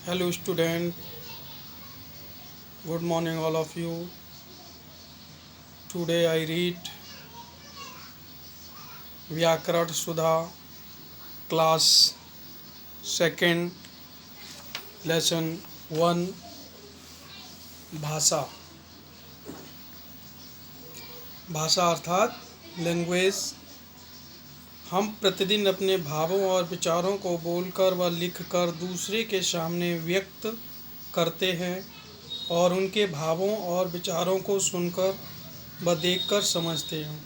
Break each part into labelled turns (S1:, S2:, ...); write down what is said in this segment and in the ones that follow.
S1: Hello student, good morning all of you. Today I read Vyakaran Sudha class second lesson 1 भाषा। भाषा अर्थात language. हम प्रतिदिन अपने भावों और विचारों को बोलकर व लिखकर दूसरे के सामने व्यक्त करते हैं और उनके भावों और विचारों को सुनकर व देखकर समझते हैं।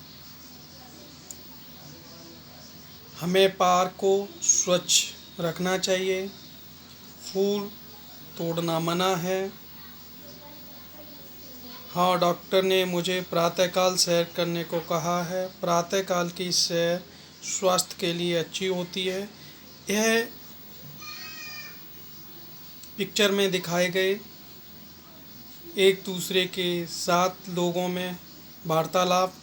S1: हमें पार्क को स्वच्छ रखना चाहिए। फूल तोड़ना मना है। हाँ, डॉक्टर ने मुझे प्रातःकाल सैर करने को कहा है। प्रातःकाल की सैर स्वास्थ्य के लिए अच्छी होती है। यह पिक्चर में दिखाए गए एक दूसरे के साथ लोगों में वार्तालाप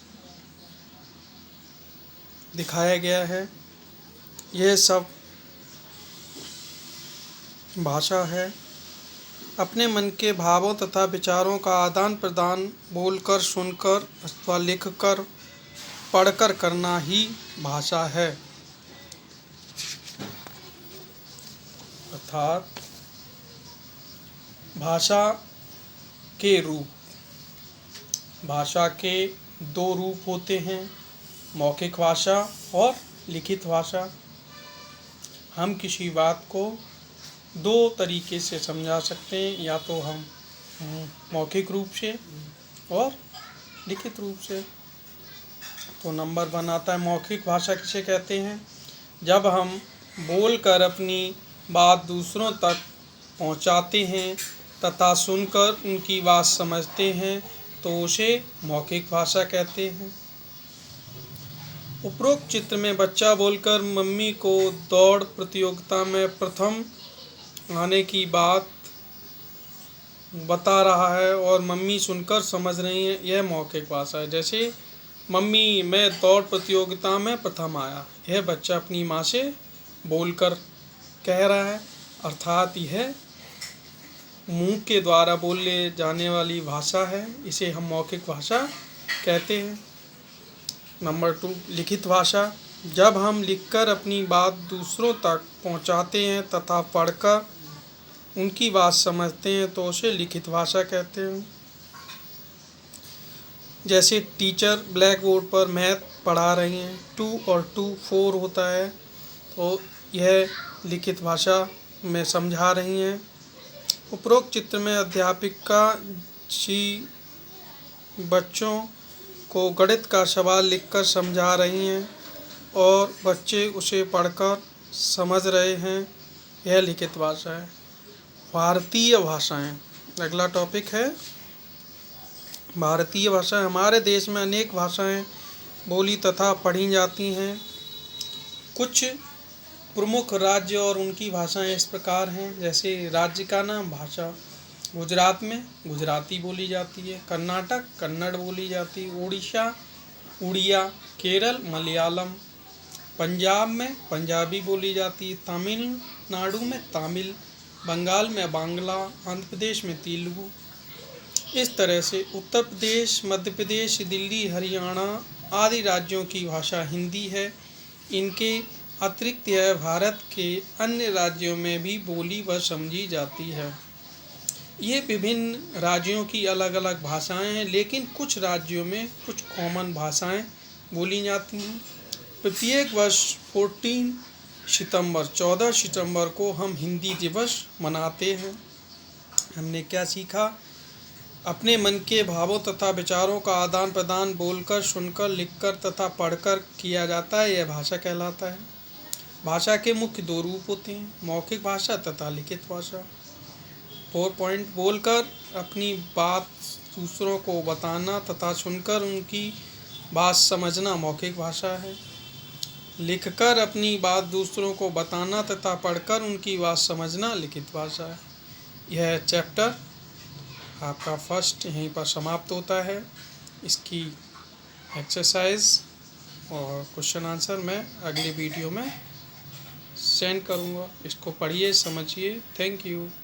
S1: दिखाया गया है। यह सब भाषा है। अपने मन के भावों तथा विचारों का आदान प्रदान बोलकर, सुनकर अथवा लिखकर, पढ़कर करना ही भाषा है। अर्थात भाषा के रूप। भाषा के दो रूप होते हैं, मौखिक भाषा और लिखित भाषा। हम किसी बात को दो तरीके से समझा सकते हैं, या तो हम मौखिक रूप से और लिखित रूप से। तो नंबर 1 आता है मौखिक भाषा किसे कहते हैं? जब हम बोलकर अपनी बात दूसरों तक पहुंचाते हैं तथा सुनकर उनकी बात समझते हैं तो उसे मौखिक भाषा कहते हैं। उपरोक्त चित्र में बच्चा बोलकर मम्मी को दौड़ प्रतियोगिता में प्रथम आने की बात बता रहा है और मम्मी सुनकर समझ रही है। यह मौखिक भाषा है। जैसे मम्मी, मैं दौड़ प्रतियोगिता में प्रथम आया। यह बच्चा अपनी माँ से बोलकर कह रहा है। अर्थात यह मुंह के द्वारा बोले जाने वाली भाषा है। इसे हम मौखिक भाषा कहते हैं। नंबर 2 लिखित भाषा। जब हम लिखकर अपनी बात दूसरों तक पहुंचाते हैं तथा पढ़कर उनकी बात समझते हैं तो उसे लिखित भाषा कहते हैं। जैसे टीचर ब्लैक बोर्ड पर मैथ पढ़ा रही हैं, 2 और 2 4 होता है, तो यह लिखित भाषा में समझा रही हैं। उपरोक्त चित्र में अध्यापिका जी बच्चों को गणित का सवाल लिखकर समझा रही हैं और बच्चे उसे पढ़कर समझ रहे हैं। यह लिखित भाषा है। भारतीय भाषाएं अगला टॉपिक है। भारतीय भाषा। हमारे देश में अनेक भाषाएं बोली तथा पढ़ी जाती हैं। कुछ प्रमुख राज्य और उनकी भाषाएं इस प्रकार हैं। जैसे राज्य का नाम, भाषा। गुजरात में गुजराती बोली जाती है। कर्नाटक कन्नड़ बोली जाती है। उड़ीसा उड़िया। केरल मलयालम। पंजाब में पंजाबी बोली जाती है। तमिलनाडु में तमिल। बंगाल में बांग्ला। आंध्र प्रदेश में तेलुगु। इस तरह से उत्तर प्रदेश, मध्य प्रदेश, दिल्ली, हरियाणा आदि राज्यों की भाषा हिंदी है। इनके अतिरिक्त यह भारत के अन्य राज्यों में भी बोली व समझी जाती है। ये विभिन्न राज्यों की अलग अलग भाषाएं हैं, लेकिन कुछ राज्यों में कुछ कॉमन भाषाएं बोली जाती हैं। प्रत्येक वर्ष 14 सितंबर को हम हिंदी दिवस मनाते हैं। हमने क्या सीखा? अपने मन के भावों तथा विचारों का आदान प्रदान बोलकर, सुनकर, लिखकर तथा पढ़कर किया जाता है। यह भाषा कहलाता है। भाषा के मुख्य दो रूप होते हैं, मौखिक भाषा तथा लिखित भाषा। 4 पॉइंट। बोलकर अपनी बात दूसरों को बताना तथा सुनकर उनकी बात समझना मौखिक भाषा है। लिखकर अपनी बात दूसरों को बताना तथा पढ़कर उनकी बात समझना लिखित भाषा है। यह चैप्टर आपका फर्स्ट यहीं पर समाप्त होता है। इसकी एक्सरसाइज और क्वेश्चन आंसर मैं अगले वीडियो में सेंड करूँगा। इसको पढ़िए, समझिए। Thank you.